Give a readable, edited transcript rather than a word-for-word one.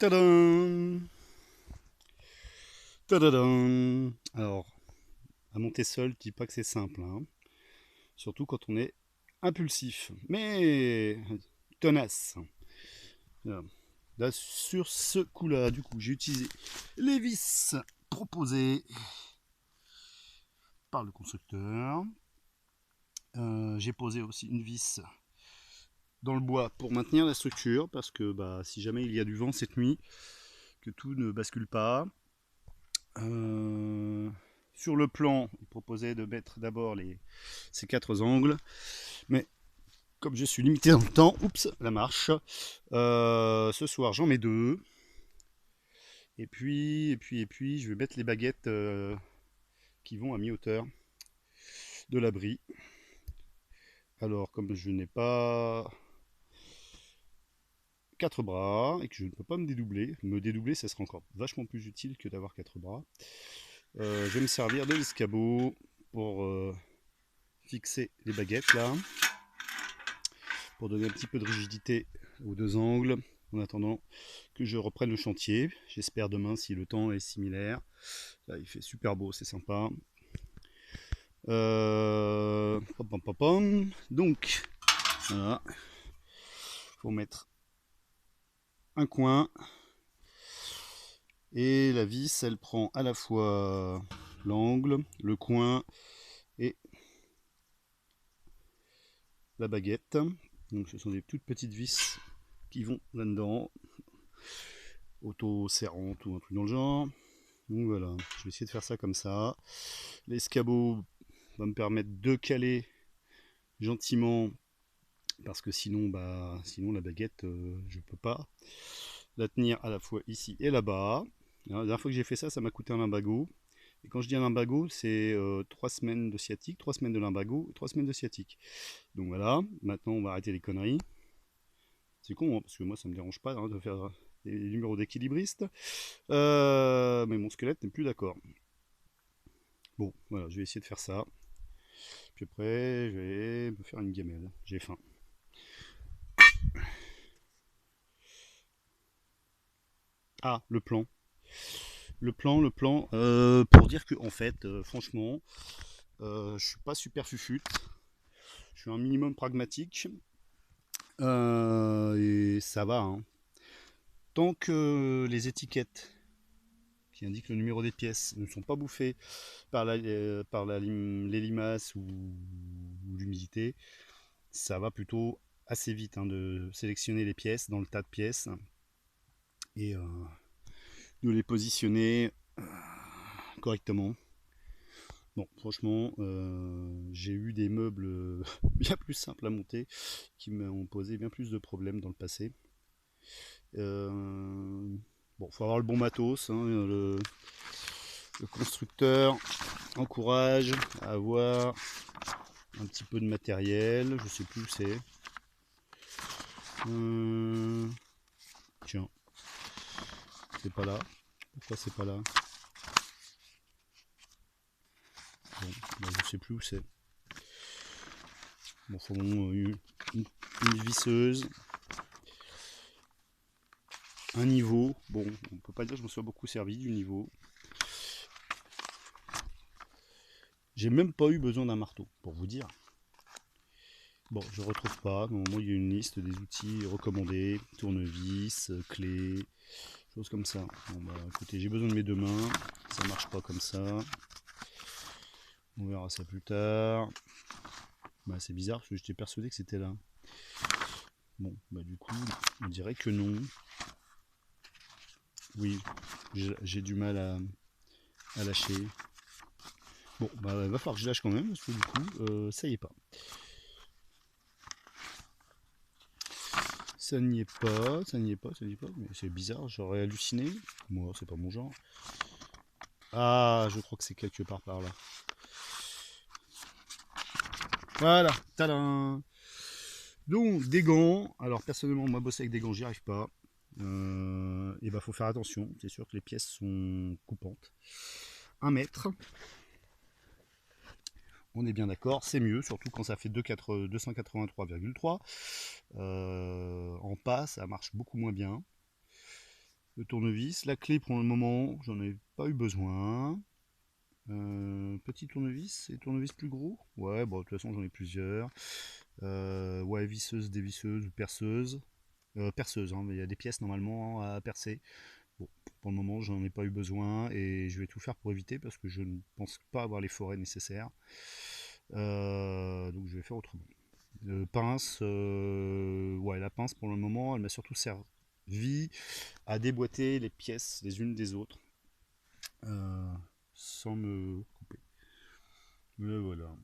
Tadam! Tadadam! Alors, à monter seul, je dis pas que c'est simple, hein. Surtout quand on est impulsif, mais tenace. Voilà. Là, sur ce coup-là, du coup, j'ai utilisé les vis proposées par le constructeur. J'ai posé aussi une vis dans le bois pour maintenir la structure, parce que si jamais il y a du vent cette nuit, que tout ne bascule pas. Sur le plan, il proposait de mettre d'abord ces quatre angles, mais comme je suis limité dans le temps, oups, la marche. Ce soir, j'en mets deux. Et puis, je vais mettre les baguettes qui vont à mi-hauteur de l'abri. Alors, comme je n'ai pas quatre bras et que je ne peux pas me dédoubler, ça sera encore vachement plus utile que d'avoir quatre bras. Je vais me servir de l'escabeau pour fixer les baguettes là, pour donner un petit peu de rigidité aux deux angles, en attendant que je reprenne le chantier. J'espère demain, si le temps est similaire. Là, il fait super beau, c'est sympa. Donc, voilà. Faut mettre un coin. Et la vis, elle prend à la fois l'angle, le coin et la baguette. Donc ce sont des toutes petites vis qui vont là-dedans, auto-serrantes ou un truc dans le genre. Donc voilà, je vais essayer de faire ça comme ça. L'escabeau va me permettre de caler gentiment, parce que sinon la baguette, je peux pas la tenir à la fois ici et là-bas. La dernière fois que j'ai fait ça, ça m'a coûté un limbago. Et quand je dis un limbago, c'est 3 semaines de sciatique, 3 semaines de limbago, 3 semaines de sciatique. Donc voilà, maintenant on va arrêter les conneries. C'est con, hein, parce que moi ça me dérange pas de faire des numéros d'équilibriste. Mais mon squelette n'est plus d'accord. Bon, voilà, je vais essayer de faire ça. Puis après, je vais me faire une gamelle. J'ai faim. Ah, le plan. Le plan, pour dire que, en fait, franchement, je suis pas super fufute. Je suis un minimum pragmatique. Et ça va, hein. Tant que les étiquettes qui indiquent le numéro des pièces ne sont pas bouffées par les limaces ou l'humidité, ça va plutôt assez vite, hein, de sélectionner les pièces dans le tas de pièces et de les positionner correctement. Bon, franchement, j'ai eu des meubles bien plus simples à monter qui m'ont posé bien plus de problèmes dans le passé. Bon, faut avoir le bon matos, hein, le constructeur encourage à avoir un petit peu de matériel. Je sais plus où c'est. Tiens, c'est pas là. Pourquoi c'est pas là? Bon, je sais plus où c'est. Bon, faut une visseuse, un niveau. Bon, on peut pas dire que je me sois beaucoup servi du niveau. J'ai même pas eu besoin d'un marteau, pour vous dire. Bon, je retrouve pas. Normalement, il y a une liste des outils recommandés, tournevis, clés, choses comme ça. Bon, écoutez, j'ai besoin de mes deux mains. Ça marche pas comme ça. On verra ça plus tard. C'est bizarre parce que j'étais persuadé que c'était là. Bon, du coup, on dirait que non. Oui, j'ai du mal à lâcher. Bon, il va falloir que je lâche quand même, parce que du coup, ça y est pas. Ça n'y est pas, ça n'y est pas, ça n'y est pas. Mais c'est bizarre, j'aurais halluciné. Moi, c'est pas mon genre. Ah, je crois que c'est quelque part par là. Voilà, tadam. Donc, des gants. Alors, personnellement, moi, bosser avec des gants, j'y arrive pas. Et faut faire attention. C'est sûr que les pièces sont coupantes. 1 mètre. On est bien d'accord, c'est mieux, surtout quand ça fait 283,3. En pas, ça marche beaucoup moins bien. le tournevis. La clé pour le moment, j'en ai pas eu besoin. Petit tournevis et tournevis plus gros. Ouais, bon, de toute façon j'en ai plusieurs. Ouais, visseuse, dévisseuse ou perceuse. Perceuse, hein, mais il y a des pièces normalement à percer. Bon, pour le moment j'en ai pas eu besoin et je vais tout faire pour éviter parce que je ne pense pas avoir les forêts nécessaires. Donc je vais faire autrement. Pince, ouais, la pince pour le moment elle m'a surtout servi à déboîter les pièces les unes des autres euh, sans me couper. Mais voilà.